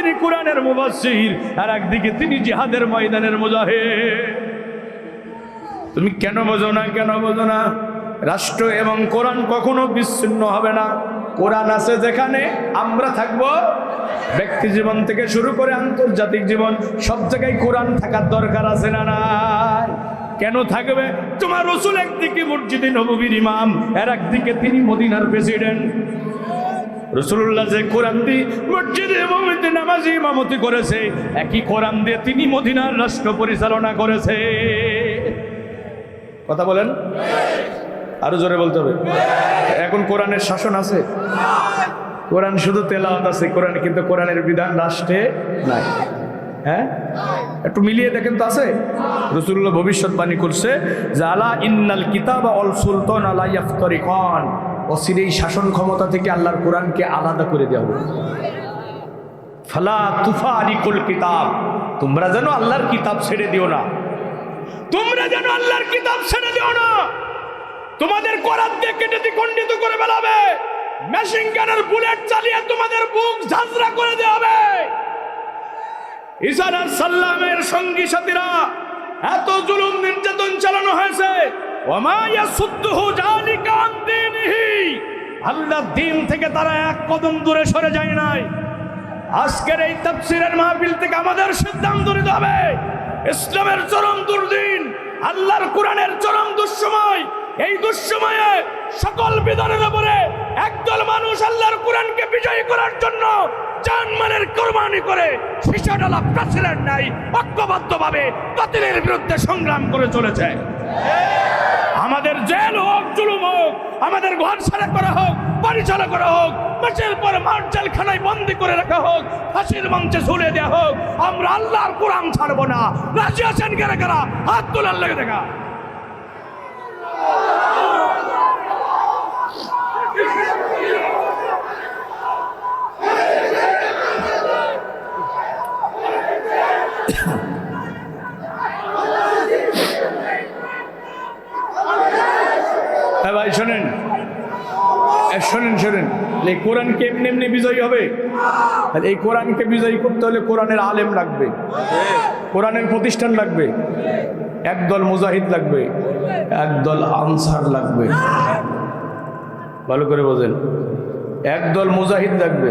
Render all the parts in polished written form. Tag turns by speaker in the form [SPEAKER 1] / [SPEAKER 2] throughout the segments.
[SPEAKER 1] তিনি কোরআনের মুফাসসির, আর একদিকে তিনি জিহাদের ময়দানের মুজাহিদ। তুমি কেন বোঝো না, কেন বোঝো না? রাষ্ট্র এবং কোরআন কখনো বিচ্ছিন্ন হবে না। কোরআন আছে যেখানে আমরা থাকবো, ব্যক্তি জীবন থেকে শুরু করে আন্তর্জাতিক জীবন সব জায়গায় কোরআন থাকার দরকার আছে না নাই? কেন থাকবে? তোমার রাসূল একদিকে মসজিদে নববীর ইমাম, আর একদিকে তিনি মদিনার প্রেসিডেন্ট। রাসূলুল্লাহ যে কোরআন দিয়ে মসজিদে নববীতে নামাজি ইমামতি করেছে, একই কোরআন দিয়ে তিনি মদিনার রাষ্ট্র পরিচালনা করেছে। কথা বলেন, আরো জোরে বলতে হবে। এখন কোরআনের শাসন আছে? কোরআন শুধু তেলাওয়াত আছে, কোরআন কিন্তু কোরআনের বিধান রাষ্ট্রে নাই। হ্যাঁ, একটু মিলিয়ে দেখেন তো আছে? রাসূলুল্লাহ ভবিষ্যৎবাণী করছে যে আলা ইন্নাল কিতাবা ওয়াল সুলতান লা ইয়াফতারিকান, অচিরেই শাসন ক্ষমতা থেকে আল্লাহর কোরআনকে আলাদা করে দেওয়া হবে। ফালা তুফারিকুল কিতাব, তোমরা যেন আল্লাহর কিতাব ছেড়ে দিও না, তোমরা যেন আল্লাহর কিতাব ছেড়ে দিও না। তোমাদের কোরআন দিয়ে কেটে দ্বিখণ্ডিত করে ফেলাবে, মেশিন গানের বুলেট চালিয়ে তোমাদের বুক ঝাঁঝরা করে দেওয়া হবে। ঈসা আলাইহিস সালামের সঙ্গী সাথীরা এত জুলুম নির্যাতন চালানো হয়েছে, ওমা ইয়াসুদ্দুহু যালিকা আন দীনিহি, আল্লাহর দ্বীন থেকে তারা এক কদম দূরে সরে যায় নাই। আজকের এই তাফসীরের মাহফিল থেকে আমাদের সিদ্ধান্ত নিতে হবে, ইসলামের চরম দুর্দিন, আল্লাহর কোরআনের চরম দুঃসময়। এই দুঃসময়ে সকল বিধানের উপরে একদল মানুষ আল্লাহর কোরআনকে বিজয়ী করার জন্য জানমালের কোরবানি করে শিশাডালা প্রেসিডেন্ট নাই ঐক্যবদ্ধভাবে বাতিলের বিরুদ্ধে সংগ্রাম করে চলেছে। আমাদের জেল হোক, জুলুম হোক, আমাদের ঘর ছাড়া করা হোক, বাড়ি ছাড়া করা হোক, মাসের পর মাঠ জেলখানায় বন্দী করে রাখা হোক, ফাঁসির মঞ্চে ঝুলে দেওয়া হোক, আমরা আল্লাহর কোরআন ছাড়বো না। রাজি আছেন কারা কারা? হাত তোলার লেগে দেখা। ভাই শোনেন, শোনেন শোনেন, এই কোরআনকে এমনি এমনি বিজয়ী হবে? এই কোরআনকে বিজয়ী করতে হলে কোরআনের আলেম লাগবে, কোরআনের প্রতিষ্ঠান লাগবে, একদল মুজাহিদ লাগবে, একদল আনসার লাগবে। ভালো করে বোঝেন, একদল মুজাহিদ লাগবে।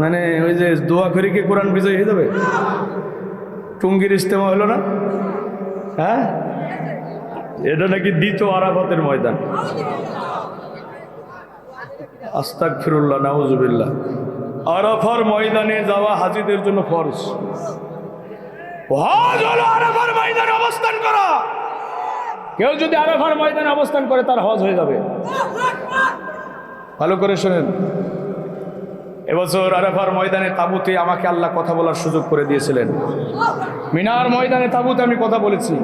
[SPEAKER 1] মানে ওই যে দোয়া করে কি কোরআন বিজয়ী হয়ে যাবে? টুঙ্গির ইস্তেমা হলো না? হ্যাঁ, এটা নাকি দ্বিতীয় আরাফাতের ময়দান। আস্তাগফিরুল্লাহ, নাউজুবিল্লাহ। আরাফার ময়দানে যাওয়া হাজীদের জন্য ফরজ। হজ হলো আরাফার ময়দানে অবস্থান করা। কেউ যদি আরাফার ময়দানে অবস্থান করে তার হজ হয়ে যাবে। ভালো করে শোনেন, এবছর আরাফার ময়দানে তাবুতে আমাকে আল্লাহ কথা বলার সুযোগ করে দিয়েছিলেন। মিনার ময়দানে তাবুতে আমি কথা বলেছি।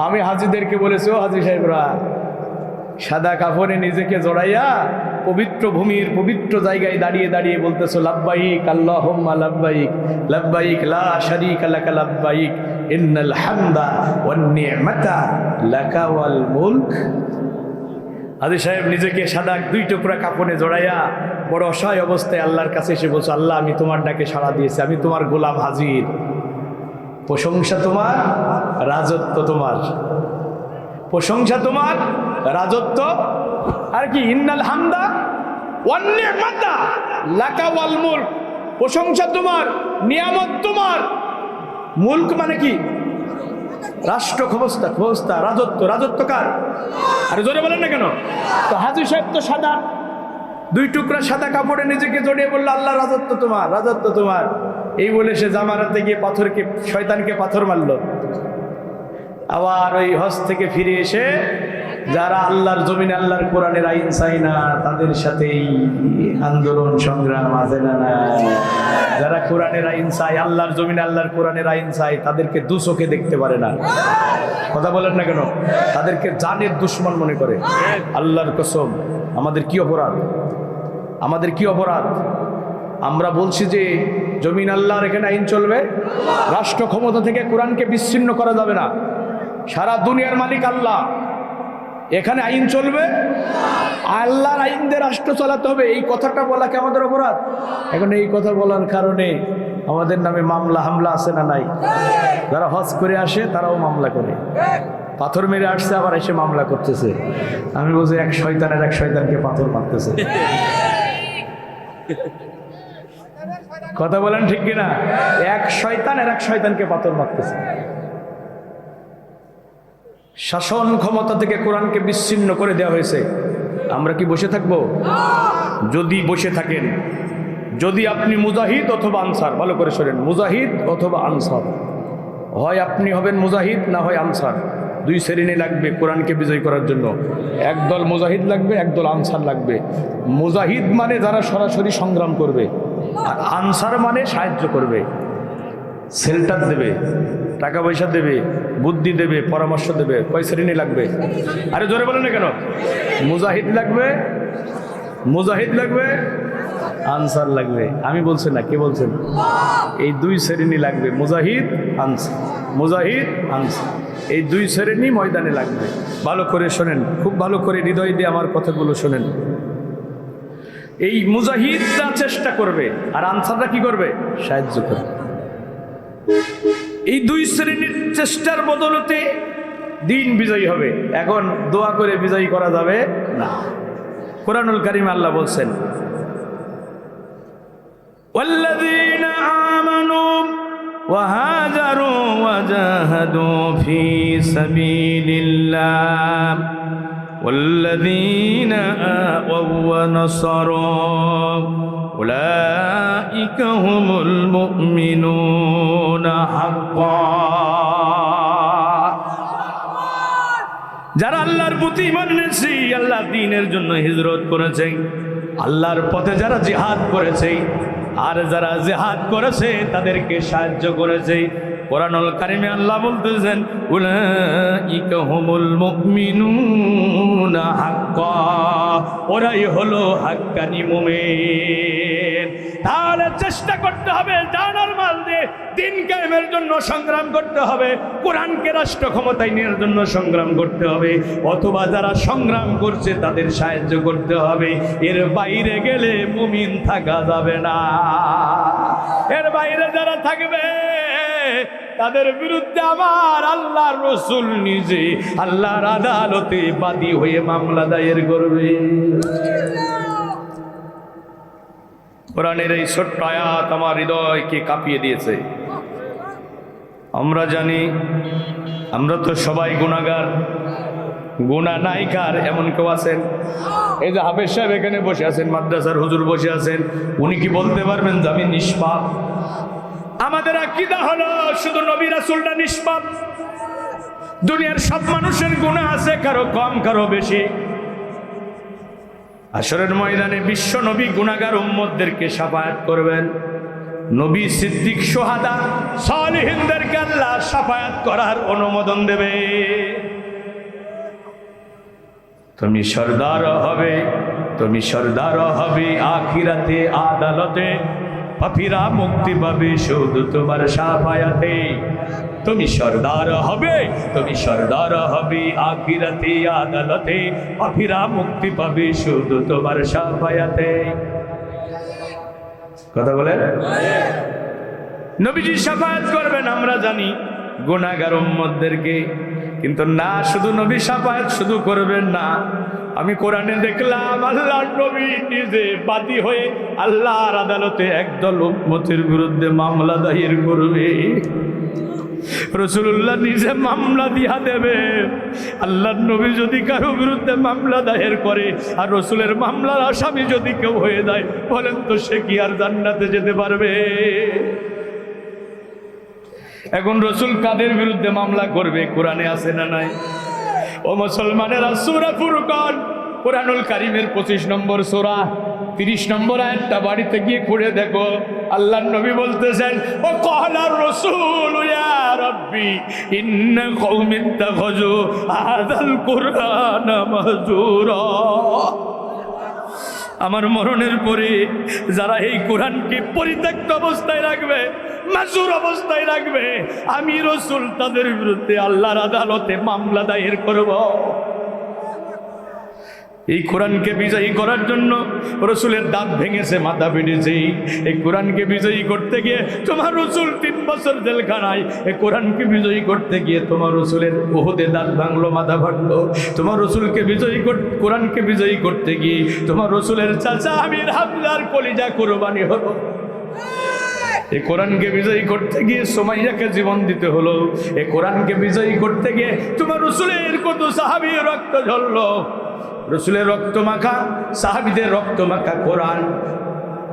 [SPEAKER 1] আমি হাজীদেরকে বলেছি, ও হাজী সাহেবরা, সাদা কাফনে নিজেকে জড়াইয়া পবিত্র ভূমির পবিত্র জায়গায় দাঁড়িয়ে দাঁড়িয়ে বলতেছো লাব্বাইক আল্লাহুম্মা লাব্বাইক, লাব্বাইক লা শারীকা লাকা লাব্বাইক, ইন্নাল হামদা ওয়ান নি'মাতা লাকা ওয়াল মুলক। হাজী সাহেব নিজেকে সাদা দুই টুকরা কাফনে জড়াইয়া বড় অসহায় অবস্থায় আল্লাহর কাছে এসে বলছো, আল্লাহ আমি তোমার ডাকে সাড়া দিয়েছি, আমি তোমার গোলাম হাজির, প্রশংসা তোমার, রাজত্ব তোমার, প্রশংসা তোমার, রাজত্ব আর কি, ইন্নাল হামদা ওয়ান নি'মাতা লাকা ওয়াল মুলক, প্রশংসা তোমার, নিয়ামত তোমার। মুলক মানে কি? রাষ্ট্র ক্ষমতা, রাজত্ব। রাজত্ব কার? আরে জোরে বলেন না কেন? তো হাজী সাহেব তো সাদা দুই টুকরা সাদা কাপড়ে নিজেকে জড়িয়ে বললো, আল্লাহ রাজত্ব তোমার, রাজত্ব তোমার। এই বলে সে জামারাতে গিয়ে শয়তানকে পাথর মারলো। আবার ওই হজ থেকে ফিরে এসে যারা আল্লাহর জমিনে আল্লাহর কোরআনের আইন চাই না, তাদের সাথেই আন্দোলন সংগ্রাম আছে না? যারা কোরআনের আইন চাই, আল্লাহর জমিনে আল্লাহর কোরআনের আইন চাই, তাদেরকে দু চোখে দেখতে পারে না। কথা বলেন না কেন? তাদেরকে জানের দুশ্মন মনে করে। আল্লাহর কসম, আমাদের কি অপরাধ, আমাদের কি অপরাধ? আমরা বলছি যে জমিন আল্লাহর, এখানে আইন চলবে, রাষ্ট্র ক্ষমতা থেকে কোরআনকে বিচ্ছিন্ন করা যাবে না। সারা দুনিয়ার মালিক আল্লাহ, এখানে আইন চলবে, আল্লাহর আইন দিয়ে রাষ্ট্র চালাতে হবে, এই কথাটা বলা কি আমাদের অপরাধ? এখন এই কথা বলার কারণে আমাদের নামে মামলা হামলা আছে না নাই? যারা হজ করে আসে তারাও মামলা করে, পাথর মেরে আসছে আবার এসে মামলা করতেছে। আমি বলছি এক শয়তানের এক শয়তানকে পাথর মারতেছে। কথা বলেন ঠিক কিনা? এক শয়তানের এক শয়তানকে পাথর মারতেছে। শাসন ক্ষমতা থেকে কোরআনকে বিচ্ছিন্ন করে দেওয়া হয়েছে। আমরা কি বসে থাকবো? যদি বসে থাকেন, যদি আপনি মুজাহিদ অথবা আনসার, ভালো করে শোনেন, মুজাহিদ অথবা আনসার, হয় আপনি হবেন মুজাহিদ না হয় আনসার। দুই শ্রেণী লাগবে কোরআনকে বিজয় করার জন্য। একদল মুজাহিদ লাগবে, একদল আনসার লাগবে। মুজাহিদ মানে যারা সরাসরি সংগ্রাম করবে, আর আনসার মানে সাহায্য করবে, শেল্টার দেবে, টাকা পয়সা দেবে, বুদ্ধি দেবে, পরামর্শ দেবে। কয় শ্রেণী লাগবে? আরে জোরে বলেন না কেন? মুজাহিদ লাগবে, মুজাহিদ লাগবে, আনসার লাগবে। আমি বলছি না, কে বলছেন? এই দুই শ্রেণী লাগবে, মুজাহিদ আনসার, মুজাহিদ আনসার, এই দুই শ্রেণী ময়দানে লাগবে। ভালো করে শোনেন, খুব ভালো করে হৃদয় দিয়ে আমার কথাগুলো শোনেন। এই মুজাহিদরা চেষ্টা করবে আর আনসাররা কি করবে? সাহায্য করবে। এই দুই শ্রেণীর চেষ্টার বদলতে দিন বিজয়ী হবে। এখন দোয়া করে বিজয়ী করা যাবে না। কোরআনুল কারীমে আল্লাহ বলছেন, والذين آمنوا وهاجروا وجاهدوا في سبيل الله والذين آووا ونصروا أولئك هم المؤمنون حقا। যারা আল্লাহর প্রতি ঈমান এনেছে, আল্লাহর দ্বীনের জন্য হিজরত করেছে, আল্লাহর পথে যারা জিহাদ করেছে, আর যারা জিহাদ করেছে তাদেরকে সাহায্য করেছে, কোরআনুল কারীমে আল্লাহ বলতেছেন উলাইকা হুমুল মুমিনুনা হাক্কা, ওরাই হলো হাক্কানি মুমিন। তাহলে চেষ্টা করতে হবে, জানার মাল দিয়ে দিন কায়েমের জন্য সংগ্রাম করতে হবে, কোরআনকে রাষ্ট্র ক্ষমতায় নেওয়ার জন্য সংগ্রাম করতে হবে, অথবা যারা সংগ্রাম করছে তাদের সাহায্য করতে হবে। এর বাইরে গেলে মুমিন থাকা যাবে না। এর বাইরে যারা থাকবে তাদের বিরুদ্ধে আমার আল্লাহর রাসূল নিজে আল্লাহর আদালতে বাদী হয়ে মামলা দায়ের করবে। কোরআনের এই ছোট্ট আয়াত আমার হৃদয়কে কাঁপিয়ে দিয়েছে। আমরা জানি, আমরা তো সবাই গুনাহগার, গুনাহ নাই কার এমন কেউ আছেন? এই যে হাফেজ সাহেব এখানে বসে আছেন, মাদ্রাসার হুজুর বসে আছেন, উনি কি বলতে পারবেন যে আমি নিষ্পাপ? আমাদের আকীদা হলো শুধু নবী রাসূলরা নিষ্পাপ। দুনিয়ার সব মানুষের গুনাহ আছে, কারো কম কারো বেশি। হাশরের ময়দানে বিশ্ব নবী গুনাহগার উম্মতদেরকে শাফায়াত করবেন। নবী, সিদ্দিক, শুহাদা, সালিহিনদেরকে আল্লাহ শাফায়াত করার অনুমোদন দেবে। তুমি সরদার হবে, তুমি সরদার হবে আখিরাতে আদালতে, পাপীরা মুক্তি পাবে শুধু তোমার শাফায়াতে। তুমি সরদার হবে, তুমি সরদার হবে আখিরাতে আদালতে, পাপীরা মুক্তি পাবে শুধু তোমার শাফায়াতে। কথা বলেন, নবীজি শাফায়াত করবেন আমরা জানি গুনাহগার উম্মতদেরকে, কিন্তু না, শুধু নবী শাফায়াত শুধু করবেন না। আমি কোরআনে দেখলাম আল্লাহর নবী নিজে বাদী হয়ে আল্লাহর আদালতে একদল উম্মতের বিরুদ্ধে মামলা দায়ের করবে। রাসূলুল্লাহ নিজে মামলা দিয়া দেবে। আল্লাহর নবী যদি কারো বিরুদ্ধে মামলা দায়ের করে আর রাসূলের মামলার আসামি যদি কেউ হয়ে যায়, বলেন তো সে কি আর জান্নাতে যেতে পারবে? এখন রাসূল কাদের বিরুদ্ধে মামলা করবে কোরআনে আছে না নাই? ও মুসলমানেরা, সূরা ফুরকান কোরআনুল কারীমের 25 নম্বর সূরা 30 নম্বর আয়াতটা বাড়িতে গিয়ে পড়ে দেখো। আল্লাহর নবী বলতেছেন, ও ক্বালার রাসূল ইয়া রাব্বি ইন্না কওমি ইত্তাখাযু হাযাল কুরআনা মাহজুরা। আমার মরণের পরে যারা এই কোরআনকে পরিত্যক্ত অবস্থায় রাখবে, মাসুর অবস্থায় রাখবে, আমি রাসূল তাদের বিরুদ্ধে আল্লাহর আদালতে মামলা দায়ের করব। এই কোরআনকে বিজয়ী করার জন্য রসুলের দাঁত ভেঙেছে, মাথা ফেটেছে। এই কোরআনকে বিজয়ী করতে গিয়ে তোমার রসুল 3 বছর জেলখানায়। এই কোরআনকে বিজয়ী করতে গিয়ে তোমার রসুলের উহুদে দাঁত ভাঙলো, মাথা ফাটলো। তোমার রসুলকে কোরআনকে বিজয়ী করতে গিয়ে তোমার রসুলের চাচা আমির হামজার কলিজা কুরবানি হলো। এই কোরআনকে বিজয়ী করতে গিয়ে সুমাইয়াকে জীবন দিতে হলো। এই কোরআনকে বিজয়ী করতে গিয়ে তোমার রসুলের কত সাহাবী রক্ত ঝরলো। রসুলের রক্ত মাখা সাহাবীদের রক্ত মাখা কোরআন,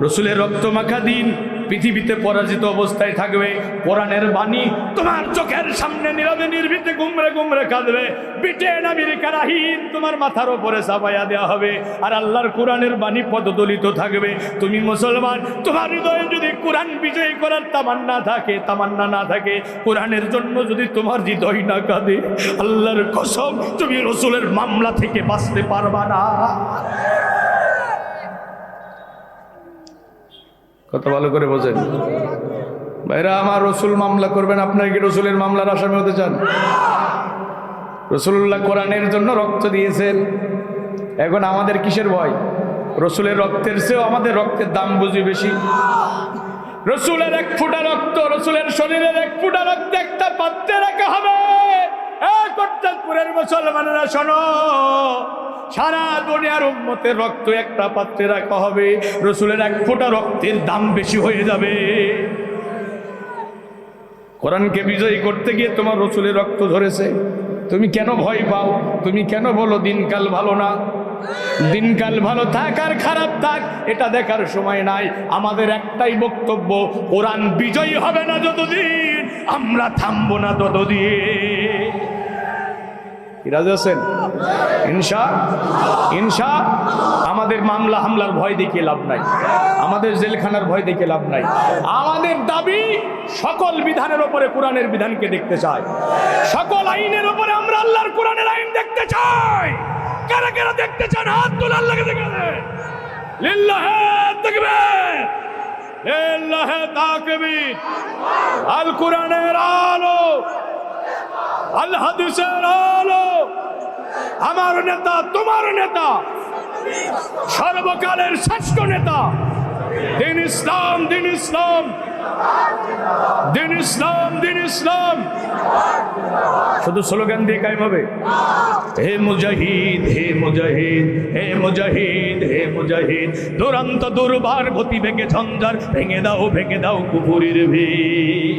[SPEAKER 1] রসুলের রক্ত মাখা দিন পৃথিবীতে পরাজিত অবস্থায় থাকবে। কোরআনের বাণী তোমার চোখের সামনে নীরবে নির্ভীতে গুমরে গুমরে কাঁদবে। ব্রিটেন আমেরিকার আহিন তোমার মাথার উপরে চাপাইয়া দেওয়া হবে, আর আল্লাহর কোরআনের বাণী পদদলিত থাকবে। তুমি মুসলমান, তোমার হৃদয়ে যদি কোরআন বিজয়ী করার তামান্না না থাকে, কোরআনের জন্য যদি তোমার হৃদয় না কাঁদে, আল্লাহর কসম তুমি রসুলের মামলা থেকে বাঁচতে পারবা না। কত ভালো করে বোঝেন ভাইরা আমার। রসুল মামলা করবেন, আপনারা কি রসুলের মামলার আসামি হতে চান? রসুল্লাহ কোরআনের জন্য রক্ত দিয়েছেন, এখন আমাদের কিসের ভয়? রসুলের রক্তের চেয়েও আমাদের রক্তের দাম বুঝি বেশি। রসুলের 1 ফোঁটা রক্ত, রসুলের শরীরের 1 ফোঁটা রক্ত একটা পাত্রে রাখা হবে। কর্তারপুরের মুসলমানেরা শোনো, সারা দুনিয়ার উম্মতের রক্ত একটা পাত্রে রাখা হবে। রসুলের 1 ফোঁটা রক্তের দাম বেশি হয়ে যাবে। কোরআনকে বিজয়ী করতে গিয়ে তোমার রসুলের রক্ত ধরেছে, তুমি কেন ভয় পাও? তুমি কেন বলো দিনকাল ভালো না? দিনকাল ভালো থাক আর খারাপ থাক এটা দেখার সময় নাই। আমাদের একটাই বক্তব্য, কোরআন বিজয়ী হবে না যতদিন আমরা থামবো না ততদিন। রাজি আছেন? ইনশা আমাদের মামলা হামলার ভয় দেখে লাভ নাই, আমাদের জেলখানার ভয় দেখে লাভ নাই। আমাদের দাবি সকল বিধানের উপরে কোরআনের বিধানকে দেখতে চাই, সকল আইনের উপরে আমরা আল্লাহর কোরআনের আইন দেখতে চাই। কারা কারা দেখতে চান হাত তুলে আল্লাহকে দেখে দেন। লিল্লাহি তাকবীর, লিল্লাহি তাকবীর। আল কোরআনের আলো, আল হাদিসের আলো। আমার নেতা, তোমার নেতা, সর্বকালের শ্রেষ্ঠ নেতা, দিন ইসলাম, দিন ইসলাম, দিন ইসলাম, দিন ইসলাম। শুধু স্লোগান দিয়ে কায়েম হবে? হে মুজাহিদ, হে মুজাহিদ, হে মুজাহিদ, হে মুজাহিদ। দুরন্ত দুর্বার গতি ভেঙে ঝঞ্ঝার ভেঙে দাও কুফুরির ভিড়।